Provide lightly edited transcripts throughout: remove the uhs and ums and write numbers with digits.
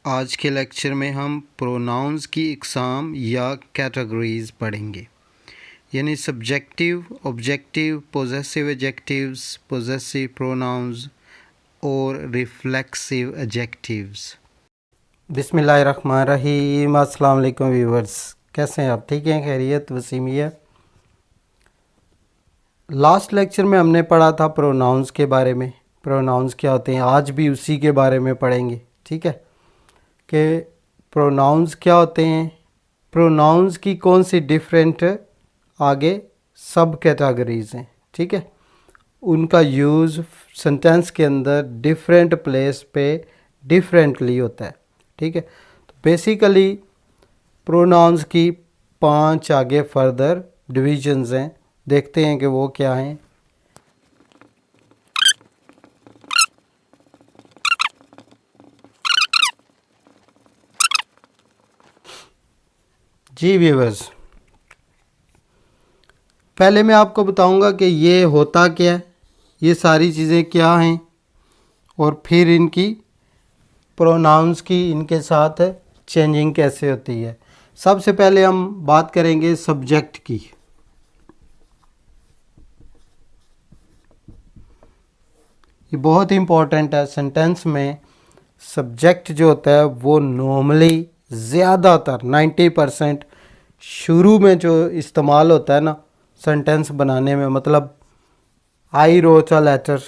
आज के लेक्चर में हम प्रोनाउंस की इकसाम या कैटेगरीज पढ़ेंगे, यानी subjective, objective, possessive adjectives, possessive pronouns और रिफ्लेक्सिव एडजेक्टिव्स। बिस्मिल्लाहिर्रहमानिर्रहीम। अस्सलाम वालेकुम व्यूअर्स, कैसे हैं आप? ठीक हैं? खैरियत? वसीमिया। लास्ट लेक्चर में हमने पढ़ा था प्रोनाउंस के बारे में, प्रोनाउंस क्या होते हैं। आज भी उसी के बारे में पढ़ेंगे, ठीक है, कि प्रोनाउंस क्या होते हैं, प्रोनाउंस की कौन सी डिफरेंट आगे सब कैटेगरीज हैं, ठीक है, उनका यूज़ सेंटेंस के अंदर डिफरेंट प्लेस पे डिफरेंटली होता है, ठीक है। तो बेसिकली प्रोनाउंस की 5 आगे फर्दर डिविजन्स हैं, देखते हैं कि वो क्या हैं। जी व्यूअर्स, पहले मैं आपको बताऊंगा कि ये होता क्या है, ये सारी चीज़ें क्या हैं, और फिर इनकी प्रोनाउंस की इनके साथ चेंजिंग कैसे होती है। सबसे पहले हम बात करेंगे सब्जेक्ट की। ये बहुत इम्पोर्टेंट है। सेंटेंस में सब्जेक्ट जो होता है वो नॉर्मली ज़्यादातर 90% शुरू में जो इस्तेमाल होता है ना सेंटेंस बनाने में, मतलब I wrote a letter,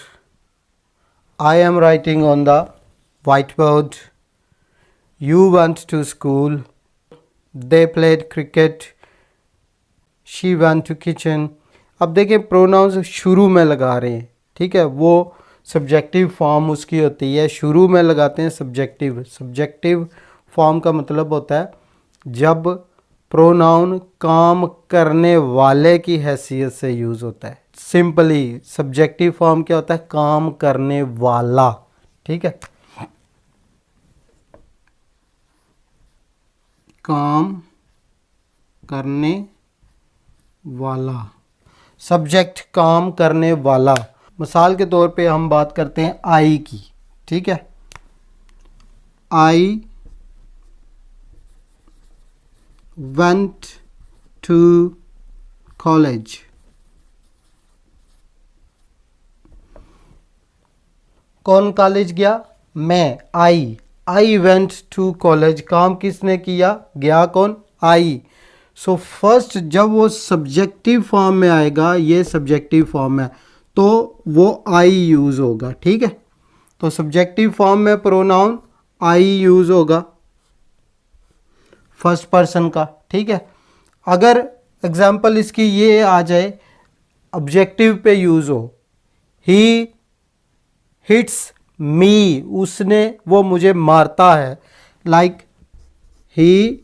I am writing on the white board, you went to school, they played cricket, she went to kitchen. अब देखिए प्रोनाउंस शुरू में लगा रहे हैं, ठीक है, वो सब्जेक्टिव फॉर्म उसकी होती है, शुरू में लगाते हैं सब्जेक्टिव। सब्जेक्टिव फॉर्म का मतलब होता है जब प्रोनाउन काम करने वाले की हैसियत से यूज़ होता है। सिंपली सब्जेक्टिव फॉर्म क्या होता है? काम करने वाला, ठीक है, काम करने वाला, सब्जेक्ट काम करने वाला। मिसाल के तौर पे हम बात करते हैं आई की, ठीक है, आई वेंट टू कॉलेज। कौन कॉलेज गया? मैं, आई वेंट टू कॉलेज। काम किसने किया? गया कौन? आई। सो फर्स्ट जब वो सब्जेक्टिव फॉर्म में आएगा, ये सब्जेक्टिव फॉर्म है, तो वो आई यूज़ होगा, ठीक है। तो सब्जेक्टिव फॉर्म में प्रोनाउन आई यूज़ होगा फर्स्ट पर्सन का, ठीक है। अगर एग्जाम्पल इसकी ये आ जाए ऑब्जेक्टिव पे यूज़ हो, ही हिट्स मी, उसने, वो मुझे मारता है, लाइक ही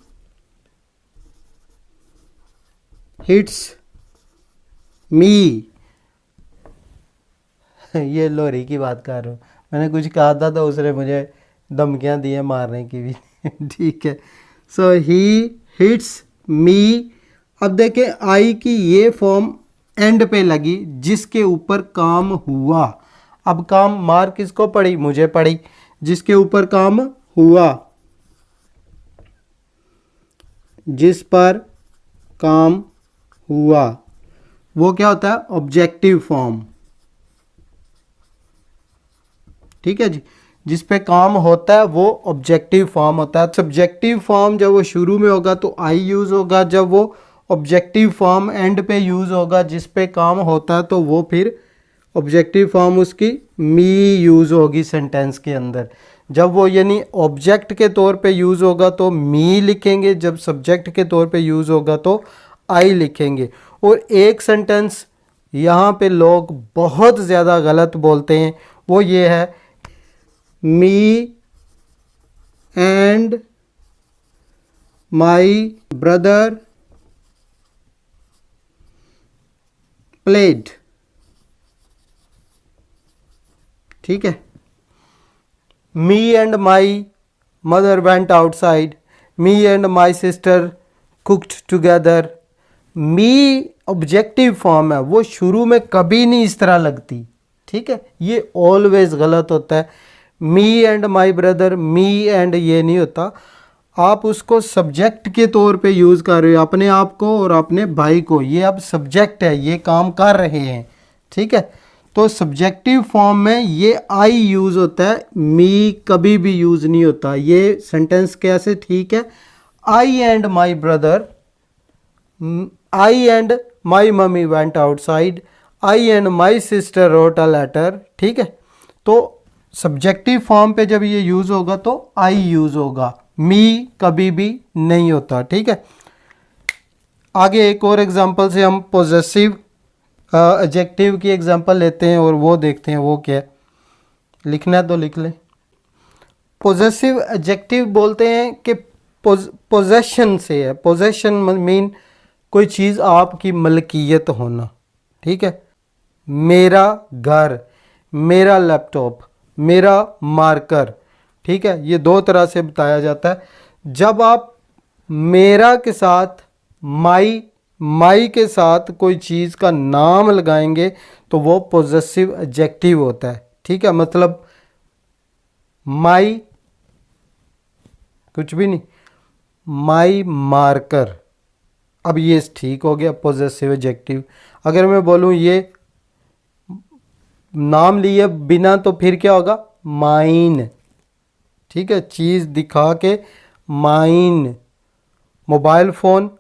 हिट्स मी। ये लोरी की बात कर रहा हूँ, मैंने कुछ कहा था तो उसने मुझे धमकियाँ दी हैं मारने की भी। ठीक है, सो ही हिट्स मी। अब देखें आई की ये फॉर्म एंड पे लगी जिसके ऊपर काम हुआ। अब काम मार किसको पड़ी? मुझे पड़ी, जिसके ऊपर काम हुआ, जिस पर काम हुआ, वो क्या होता है? ऑब्जेक्टिव फॉर्म, ठीक है जी। जिस पे काम होता है वो ऑब्जेक्टिव फॉर्म होता है। सब्जेक्टिव फॉर्म जब वो शुरू में होगा तो आई यूज़ होगा, जब वो ऑब्जेक्टिव फॉर्म एंड पे यूज़ होगा जिस पे काम होता है तो वो फिर ऑब्जेक्टिव फॉर्म उसकी मी यूज़ होगी सेंटेंस के अंदर। जब वो यानी ऑब्जेक्ट के तौर पे यूज़ होगा तो मी लिखेंगे, जब सब्जेक्ट के तौर पे यूज़ होगा तो आई लिखेंगे। और एक सेंटेंस यहाँ पे लोग बहुत ज़्यादा गलत बोलते हैं, वो ये है, me and my brother played, ठीक है। Me and my mother went outside, me and my sister cooked together. Me objective form है, वो शुरू में कभी नहीं इस तरह लगती, ठीक है, ये ऑलवेज गलत होता है। Me and my brother, me and ये नहीं होता, आप उसको सब्जेक्ट के तौर पे यूज़ कर रहे हो अपने आप को और अपने भाई को, ये अब सब्जेक्ट है, ये काम कर रहे हैं, ठीक है। तो सब्जेक्टिव फॉर्म में ये आई यूज़ होता है, मी कभी भी यूज़ नहीं होता। ये सेंटेंस कैसे ठीक है, I and my brother, I and my mummy went outside, I and my sister wrote a letter, ठीक है। तो सब्जेक्टिव फॉर्म पे जब ये यूज़ होगा तो आई यूज़ होगा, मी कभी भी नहीं होता, ठीक है। आगे एक और एग्जांपल से हम पोजेसिव एडजेक्टिव की एग्जांपल लेते हैं और वो देखते हैं वो क्या है। लिखना है तो लिख लें। पोजेसिव एडजेक्टिव बोलते हैं कि पोजेशन से है, पोजेशन मीन कोई चीज़ आपकी मलकियत होना, ठीक है। मेरा घर, मेरा लैपटॉप, मेरा मार्कर, ठीक है, ये दो तरह से बताया जाता है। जब आप मेरा के साथ माई के साथ कोई चीज़ का नाम लगाएंगे तो वो पोजेसिव एडजेक्टिव होता है, ठीक है। मतलब माई कुछ भी नहीं, माई मार्कर, अब ये ठीक हो गया पोजेसिव एडजेक्टिव। अगर मैं बोलूँ ये नाम लिए बिना तो फिर क्या होगा, माइन, ठीक है, चीज़ दिखा के mine. Mobile phone,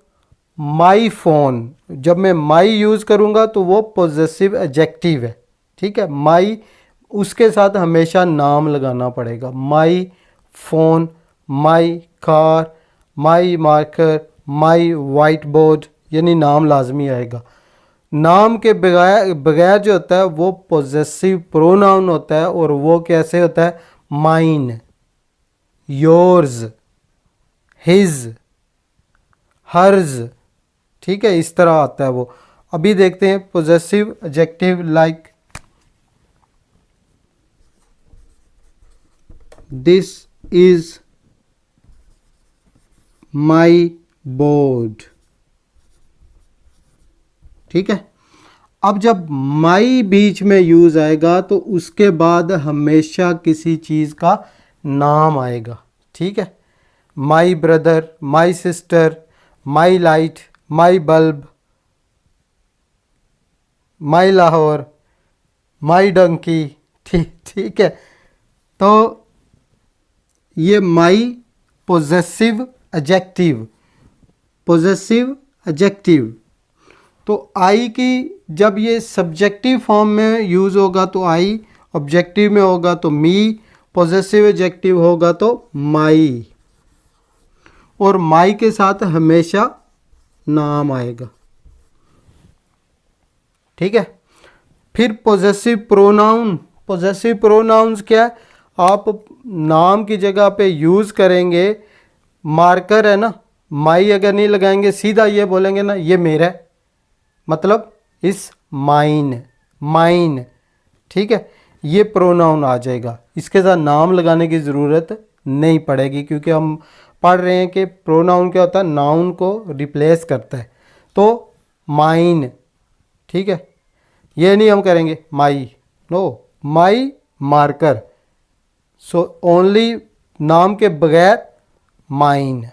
my phone, जब मैं माई यूज़ करूँगा तो वो पोजेसिव एडजेक्टिव है, ठीक है। माई उसके साथ हमेशा नाम लगाना पड़ेगा, my phone, my car, my marker, my white board, यानी नाम लाजमी आएगा। नाम के बगैर जो होता है वो पोजेसिव प्रोनाउन होता है और वो कैसे होता है, माइन, योर्स, हिज, हर्ज, ठीक है, इस तरह आता है वो। अभी देखते हैं possessive adjective like this is my board, ठीक है। अब जब माई बीच में यूज़ आएगा तो उसके बाद हमेशा किसी चीज़ का नाम आएगा, ठीक है। My brother, my sister, my light, my bulb, my Lahore, my donkey, ठीक है। तो ये my possessive adjective, possessive adjective. तो आई की जब ये सब्जेक्टिव फॉर्म में यूज़ होगा तो आई, ऑब्जेक्टिव में होगा तो मी, पोजेसिव एडजेक्टिव होगा तो माई, और माई के साथ हमेशा नाम आएगा, ठीक है। फिर पोजेसिव प्रोनाउन, पोजेसिव प्रोनाउंस क्या है, आप नाम की जगह पे यूज़ करेंगे। मार्कर है ना, माई अगर नहीं लगाएंगे सीधा ये बोलेंगे ना ये मेरा है, मतलब इस माइन, माइन, ठीक है, ये प्रोनाउन आ जाएगा। इसके साथ नाम लगाने की ज़रूरत नहीं पड़ेगी क्योंकि हम पढ़ रहे हैं कि प्रोनाउन क्या होता है, नाउन को रिप्लेस करता है। तो माइन, ठीक है, ये नहीं हम करेंगे माई, नो, माई मार्कर, सो ओनली नाम के बगैर माइन,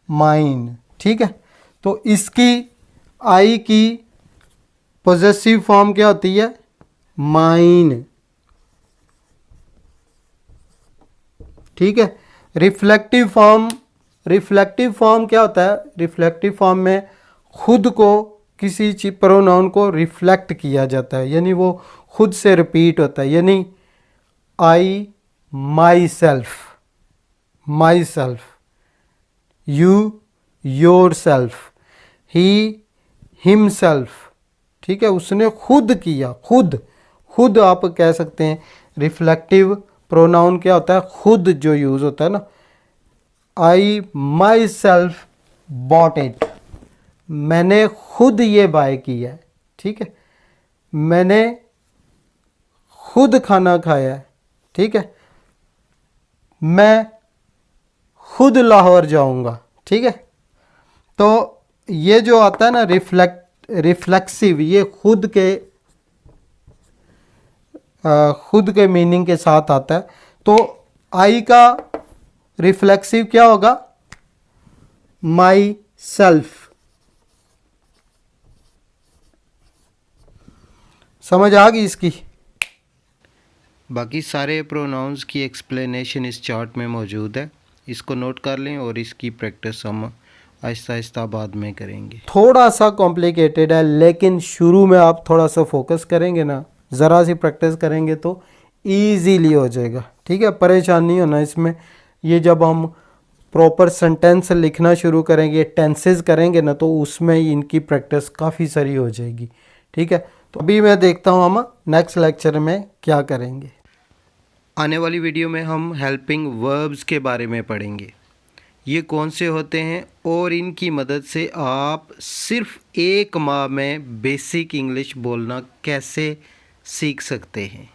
माइन, ठीक है। तो इसकी आई की पोजेसिव फॉर्म क्या होती है, माइन, ठीक है। रिफ्लेक्टिव फॉर्म, रिफ्लेक्टिव फॉर्म क्या होता है, रिफ्लेक्टिव फॉर्म में खुद को किसी चीज प्रोनाउन को रिफ्लेक्ट किया जाता है, यानी वो खुद से रिपीट होता है, यानी I myself, myself, you yourself, he himself, ठीक है, उसने खुद किया, खुद, खुद आप कह सकते हैं। रिफ्लेक्टिव प्रोनाउन क्या होता है, खुद जो यूज़ होता है ना, आई माई सेल्फ बॉट इट, मैंने खुद ये बाय किया है, ठीक है, मैंने खुद खाना खाया है, ठीक है, मैं खुद लाहौर जाऊंगा, ठीक है। तो ये जो आता है ना रिफ्लेक्सिव, ये खुद के खुद के मीनिंग के साथ आता है। तो आई का रिफ्लेक्सिव क्या होगा? My self. समझ आ गई इसकी? बाकी सारे प्रोनाउंस की एक्सप्लेनेशन इस चार्ट में मौजूद है, इसको नोट कर लें और इसकी प्रैक्टिस हम आहिस्ता आहिस्ता बाद में करेंगे। थोड़ा सा कॉम्प्लिकेटेड है, लेकिन शुरू में आप थोड़ा सा फोकस करेंगे ना, ज़रा सी प्रैक्टिस करेंगे तो ईजीली हो जाएगा। ठीक है, परेशान नहीं होना इसमें। ये जब हम प्रॉपर सेंटेंस लिखना शुरू करेंगे, टेंसेस करेंगे ना, तो उसमें इनकी प्रैक्टिस काफ़ी सारी हो जाएगी। ठीक है, तो अभी मैं देखता हूँ हम नेक्स्ट लेक्चर में क्या करेंगे। आने वाली वीडियो में हम हेल्पिंग वर्ब्स के बारे में पढ़ेंगे, ये कौन से होते हैं और इनकी मदद से आप सिर्फ 1 माह में बेसिक इंग्लिश बोलना कैसे सीख सकते हैं।